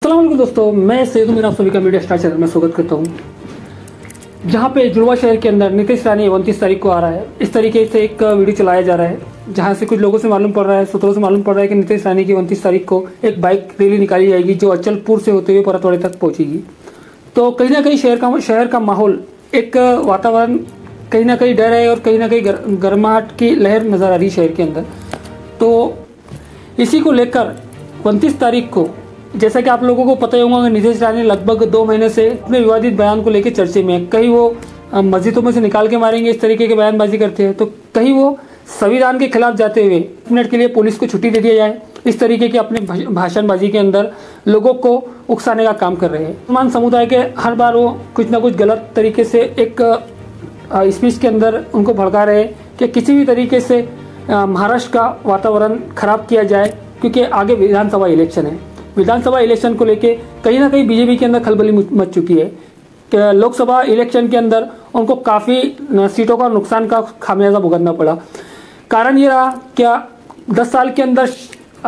अस्सलाम वालेकुम दोस्तों, मैं सैयद मीर आप सभी का मीडिया स्टार चैनल में स्वागत करता हूं। जहां पे जुड़वा शहर के अंदर नीतीश रानी 29 तारीख को आ रहा है, इस तरीके से एक वीडियो चलाया जा रहा है जहां से कुछ लोगों से मालूम पड़ रहा है, सूत्रों से मालूम पड़ रहा है कि नीतीश रानी की 29 तारीख को एक बाइक रैली निकाली जाएगी जो अचलपुर से होते हुए परतवाड़े तक पहुंचेगी। तो कहीं ना कहीं शहर का माहौल, एक वातावरण कहीं ना कहीं डर है और कहीं ना कहीं गर्माहट की लहर नजर आ रही है शहर के अंदर। तो इसी को लेकर 29 तारीख को, जैसा कि आप लोगों को पता ही होगा कि नीतीश रानी लगभग 2 महीने से अपने विवादित बयान को लेकर चर्चे में है। कहीं वो मस्जिदों में से निकाल के मारेंगे, इस तरीके के बयानबाजी करते हैं, तो कहीं वो संविधान के खिलाफ जाते हुए 1 मिनट के लिए पुलिस को छुट्टी दे दिया जाए, इस तरीके के अपने भाषणबाजी के अंदर लोगों को उकसाने का काम कर रहे हैं। मुसलमान समुदाय के हर बार वो कुछ ना कुछ गलत तरीके से एक स्पीच के अंदर उनको भड़का रहे हैं कि किसी भी तरीके से महाराष्ट्र का वातावरण खराब किया जाए, क्योंकि आगे विधानसभा इलेक्शन है। विधानसभा इलेक्शन को लेके कहीं ना कहीं बीजेपी के अंदर खलबली मच चुकी है कि लोकसभा इलेक्शन के अंदर उनको काफ़ी सीटों का नुकसान का खामियाजा भुगतना पड़ा। कारण ये रहा, क्या 10 साल के अंदर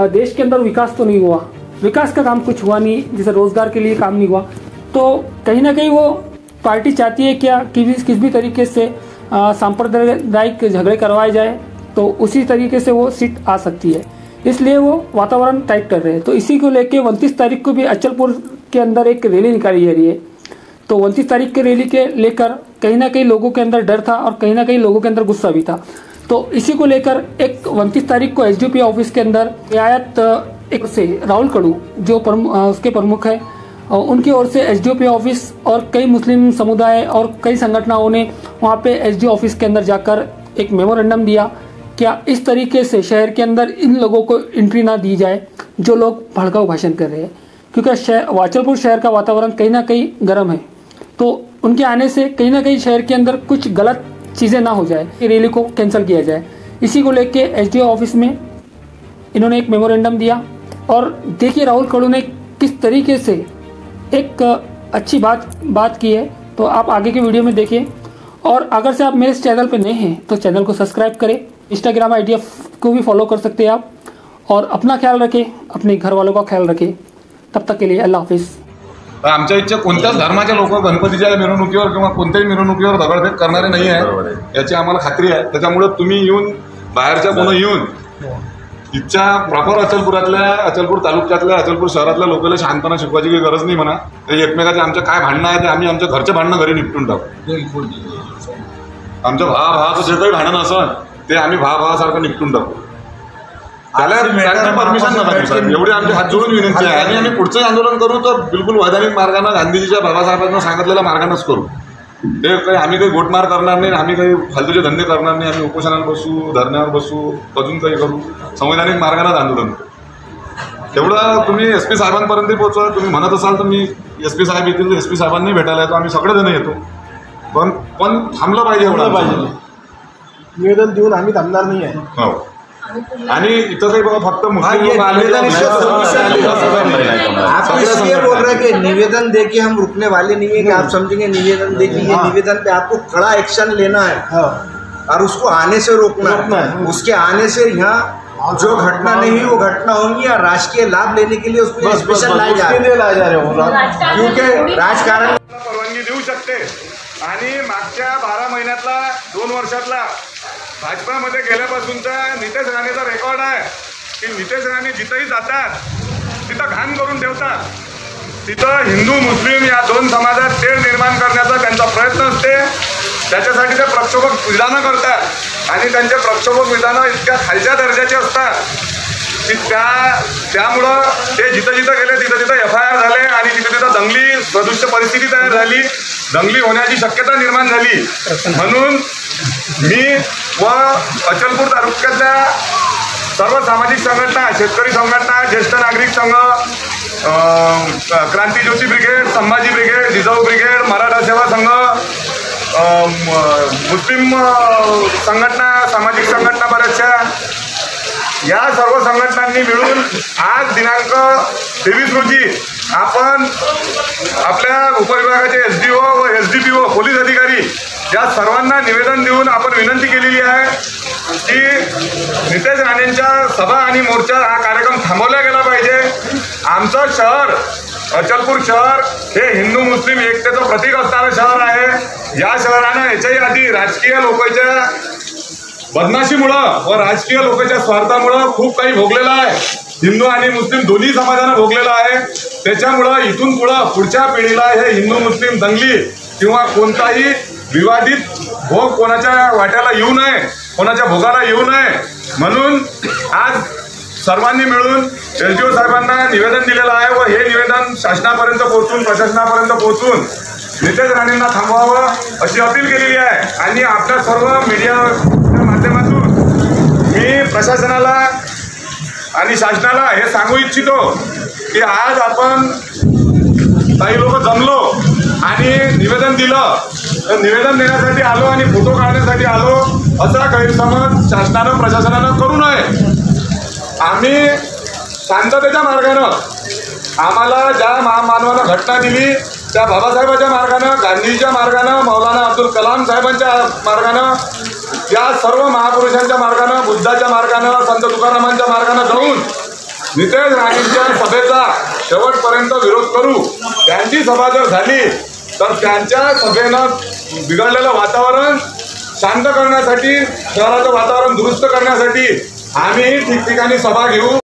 देश के अंदर विकास तो नहीं हुआ, विकास का काम कुछ हुआ नहीं, जैसे रोजगार के लिए काम नहीं हुआ। तो कहीं ना कहीं वो पार्टी चाहती है क्या कि किस भी तरीके से सांप्रदायिक झगड़े करवाए जाए, तो उसी तरीके से वो सीट आ सकती है, इसलिए वो वातावरण टाइट कर रहे हैं। तो इसी को लेके 29 तारीख को भी अचलपुर के अंदर एक रैली निकाली जा रही है। तो 29 तारीख के रैली के लेकर कहीं ना कहीं लोगों के अंदर डर था और कहीं ना कहीं लोगों के अंदर गुस्सा भी था। तो इसी को लेकर एक 29 तारीख को एसडीपी ऑफिस के अंदर रियायत एक से राहुल कड़ू जो उसके प्रमुख है, उनकी ओर से एसडीओपी ऑफिस और कई मुस्लिम समुदाय और कई संगठनों ने वहाँ पे एसडीओ ऑफिस के अंदर जाकर एक मेमोरेंडम दिया, क्या इस तरीके से शहर के अंदर इन लोगों को एंट्री ना दी जाए जो लोग भड़काऊ भाषण कर रहे हैं, क्योंकि अचलपुर शहर का वातावरण कहीं ना कहीं गर्म है। तो उनके आने से कहीं ना कहीं शहर के अंदर कुछ गलत चीज़ें ना हो जाए, रैली को कैंसिल किया जाए। इसी को लेके एसडीओ ऑफिस में इन्होंने एक मेमोरेंडम दिया। और देखिए राहुल कड़ू ने किस तरीके से एक अच्छी बात की है, तो आप आगे के वीडियो में देखिए। और अगर से आप मेरे इस चैनल पर नए हैं तो चैनल को सब्सक्राइब करें, इंस्टाग्राम आईडी को भी फॉलो कर सकते हैं आप। और अपना ख्याल रखें, अपने घर वालों का ख्याल रखें। तब तक के लिए अल्लाह हाफिज। आमच्या इथच्या कोणत्याच धर्माचे लोक गणपतीच्या मिरवणुकीवर किंवा कोणत्याही मिरवणुकीवर दगडफेक करणारे नाही आहे, याची आम्हाला खात्री आहे। त्याच्यामुळे तुम्ही येऊन, बाहेरच्या कोणी येऊन इथच्या प्रॉपर अचलपूर तालुक्यातल्या अचलपूर शहरातल्या लोकांना शांतपणा शिकवायची काही गरज नाही म्हणा। ते एकमेकाचे आमच्या काय भांडणं आहे ते आम्ही आमच्या घरचे भांडणं घरी निपटून टाकू। आमच्या भावाचं जे काही भांडण असेल ते आम्ही भावासारखं निपटून टाकू। त्याला परमिशन नका, एवढी आमची हात जोडून विनंती आहे। आणि आम्ही पुढचं आंदोलन करू तर बिलकुल वैधानिक मार्गाने गांधीजीच्या बाबासाहेबांना सांगितलेल्या मार्गानेच करू। ते काही आम्ही काही गोटमार करणार नाही, आम्ही काही फालतूचे धंदे करणार नाही, आम्ही उपोषणाला बसू, धरण्यावर बसू, अजून काही करू, संवैधानिक मार्गानेच आंदोलन करू। तेवढं तुम्ही एसपी साहेबांपर्यंत पोहोचवा। तुम्ही म्हणत असाल तर मी एसपी साहेब येतील तर एसपी साहेबांनी भेटायला येतो, आम्ही सगळेजण येतो, पण थांबलं पाहिजे, एवढं पाहिजे। निवेदन देऊन आम्ही थांबणार नाही आहे। हो, आणि इथं काही बघा फक्त मुस्लिम लोग आप इसलिए बोल रहे हैं कि निवेदन दे के हम रुकने वाले नहीं है कि आप समझेंगे निवेदन दे के, ये निवेदन पे आपको कड़ा एक्शन लेना है और उसको आने से रोकना है। उसके आने से यहाँ जो घटना नहीं हुई वो घटना होंगी और राजकीय लाभ लेने के लिए उसको स्पेशल लाए जा रहे हैं, क्योंकि राजकारण परवानगी देऊ शकते। आणि मागच्या 12 महिन्यातला 2 वर्षातला भाजपामध्ये गेल्यापासूनचा नितेश राणेचा रेकॉर्ड आहे की नितेश राणे जिथंही जातात तिथं घाण करून ठेवतात। तिथं हिंदू मुस्लिम या 2 समाजात तेढ निर्माण करण्याचा त्यांचा प्रयत्न असते। त्याच्यासाठी ते प्रक्षोभक विधानं करतात आणि त्यांचे प्रक्षोभक विधानं इतक्या खालच्या दर्जाचे असतात की त्यामुळं ते जिथं गेले तिथं FIR झाले आणि तिथं दंगली सदृश्य परिस्थिती तयार झाली, दंगली होण्याची शक्यता निर्माण झाली। म्हणून मी व अचलपूर तालुक्यातल्या सर्व सामाजिक संघटना, शेतकरी संघटना, ज्येष्ठ नागरिक संघ, Krantijyoti brigade, Sambhaji brigade, Jijau brigade, Maratha Seva Sangh, मुस्लिम संघटना, सामाजिक संघटना बऱ्याचशा, या सर्व संघटनांनी मिळून आज दिनांक 23 रोजी आपण आपल्या उपविभागाचे SDO व SDPO पोलीस अधिकारी या सर्वांना निवेदन देऊन आपण विनंती केलेली आहे की नितेश राणेंच्या सभा आणि मोर्चा हा कार्यक्रम थांबवला गेला पाहिजे। आमचं शहर अचलपूर शहर हे हिंदू मुस्लिम एकतेचं प्रतीक असणारं शहर आहे। या शहरानं याच्याही आधी राजकीय लोकांच्या बदमाशीमुळं व राजकीय लोकांच्या स्वार्थामुळं खूप काही भोगलेलं आहे। हिंदू आणि मुस्लिम दोन्ही समाजानं भोगलेलं आहे। त्याच्यामुळं इथून पुढच्या पिढीला हे हिंदू मुस्लिम दंगली किंवा कोणताही विवादित भोग कोणाच्या वाट्याला येऊ नये, कोणाच्या भोगाला येऊ नये म्हणून आज सर्वांनी मिळून LGO साहेबांना निवेदन दिलेलं आहे व हे निवेदन शासनापर्यंत पोहोचून प्रशासनापर्यंत पोहोचून नितेश राणेंना थांबवावं अशी अपील केलेली आहे। आणि आपल्या सर्व मीडियाच्या माध्यमातून मी प्रशासनाला आणि शासनाला हे सांगू इच्छितो की आज आपण काही लोक जमलो आणि निवेदन दिलं, तर निवेदन देण्यासाठी आलो आणि फोटो काढण्यासाठी आलो असा गैरसमज शासनानं प्रशासनानं करू नये। आम्ही शांततेच्या मार्गानं आम्हाला ज्या महामानवानं घटना दिली त्या बाबासाहेबांच्या मार्गानं, गांधीच्या मार्गानं, मौलाना अब्दुल कलाम साहेबांच्या मार्गानं, या सर्व महापुरुषांच्या मार्गानं, बुद्धाच्या मार्गानं, संत तुकारामांच्या मार्गानं जाऊन नितेश राणेंच्या सभेचा शेवटपर्यंत विरोध करू। त्यांची सभा जर झाली तर त्यांच्या सभेनं बिघडलेलं वातावरण शांत करण्यासाठी, शहराचं वातावरण दुरुस्त करण्यासाठी आम्ही ठिकठिकाणी सभा घेऊ।